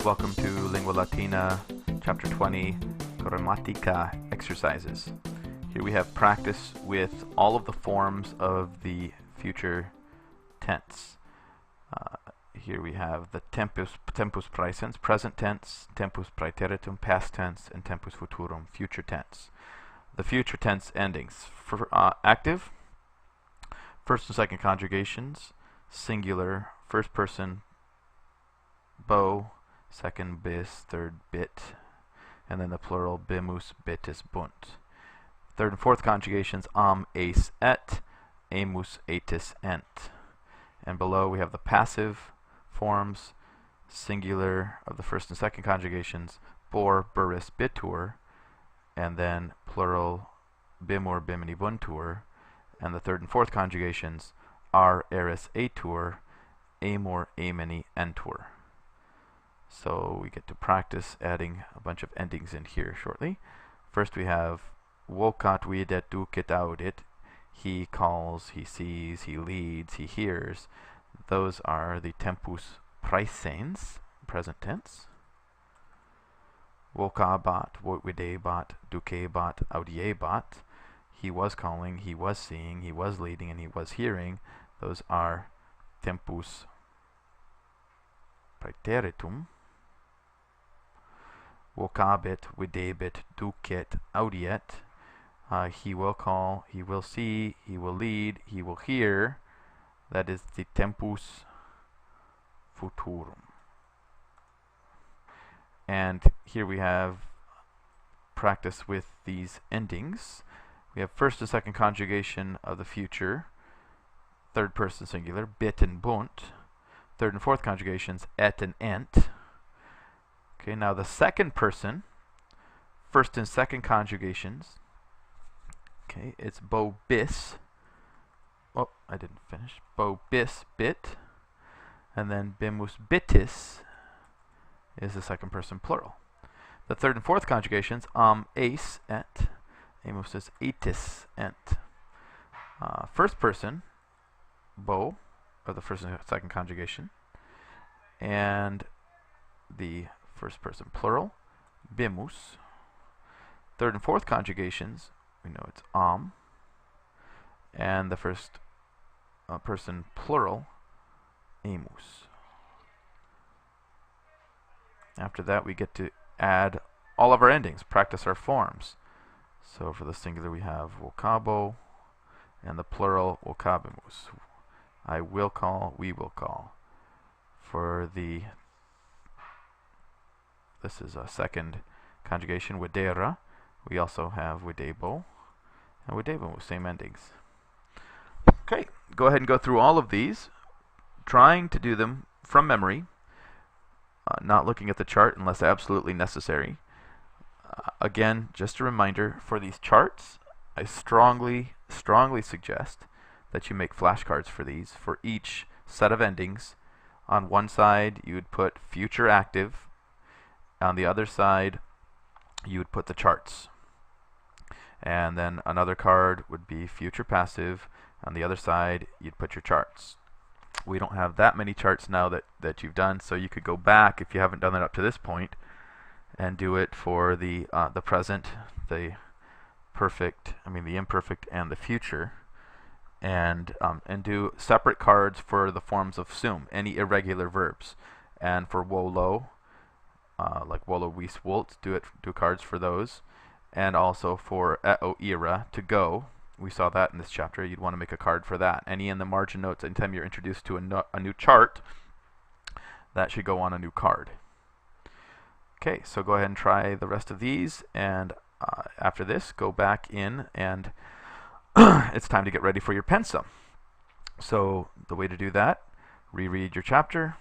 Welcome to Lingua Latina, Chapter 20, Grammatica Exercises. Here we have practice with all of the forms of the future tense. Here we have the tempus praesens, present tense, tempus praeteritum, past tense, and tempus futurum, future tense. The future tense endings. For active, first and second conjugations, singular, first person, bo, second bis, third bit, and then the plural bimus, bitis, bunt. Third and fourth conjugations, ace, et, amus, atis, ent. And below we have the passive forms, singular of the first and second conjugations, bor, buris, bitur, and then plural bimur, bimini, buntur. And the third and fourth conjugations, eris, atur, amor, amini, entur. So we get to practice adding a bunch of endings in here shortly. First we have vocat, videt, ducit, audit. He calls, he sees, he leads, he hears. Those are the tempus praesens, present tense. Vocabat, videbat, ducebat, audiebat. He was calling, he was seeing, he was leading, and he was hearing. Those are tempus praeteritum. Vocabit, videbit, ducet, audiet. He will call, he will see, he will lead, he will hear. That is the tempus futurum. And here we have practice with these endings. We have first and second conjugation of the future, third person singular, bit and bunt. Third and fourth conjugations, et and ent. Okay, now the second person, first and second conjugations. Okay, it's bo bis. Oh, I didn't finish. Bo bis, bit. And then bimus, bitis is the second person plural. The third and fourth conjugations, ace, et. Amus is atis, ent. First person, bo, of the first and second conjugation. And the first person plural, bimus. Third and fourth conjugations, we know it's and the first person plural, amus. After that we get to add all of our endings, practice our forms. So for the singular we have vocabo, and the plural vocabimus. I will call, we will call. For the, this is a second conjugation, videra, we also have videbo, and videbimus, same endings. Okay, go ahead and go through all of these, trying to do them from memory, not looking at the chart unless absolutely necessary. Again, just a reminder, for these charts, I strongly suggest that you make flashcards for these, for each set of endings. On one side, you would put future active. On the other side, you would put the charts. And then another card would be future passive. On the other side, you'd put your charts. We don't have that many charts now that you've done, so you could go back if you haven't done it up to this point and do it for the present, the perfect, the imperfect, and the future. And do separate cards for the forms of sum, any irregular verbs. And for wolo, like wolo, wis, wolt, do cards for those. And also for eo, ira, to go. We saw that in this chapter. You'd want to make a card for that. Any in the margin notes, anytime you're introduced to a new chart, that should go on a new card. Okay, so go ahead and try the rest of these, and after this, go back in and it's time to get ready for your pensa. So the way to do that, reread your chapter,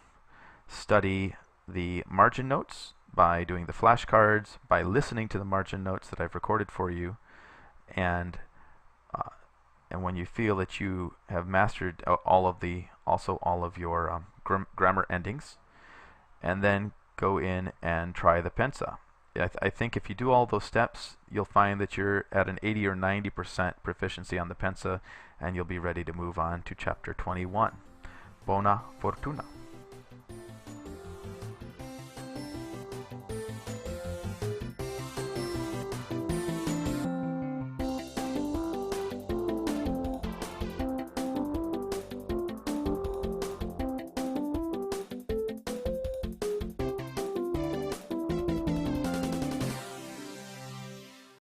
study the margin notes by doing the flashcards, by listening to the margin notes that I've recorded for you, and when you feel that you have mastered all of your grammar endings, and then go in and try the pensa. I think if you do all those steps, you'll find that you're at an 80 or 90% proficiency on the pensa, and you'll be ready to move on to chapter 21. Buona fortuna.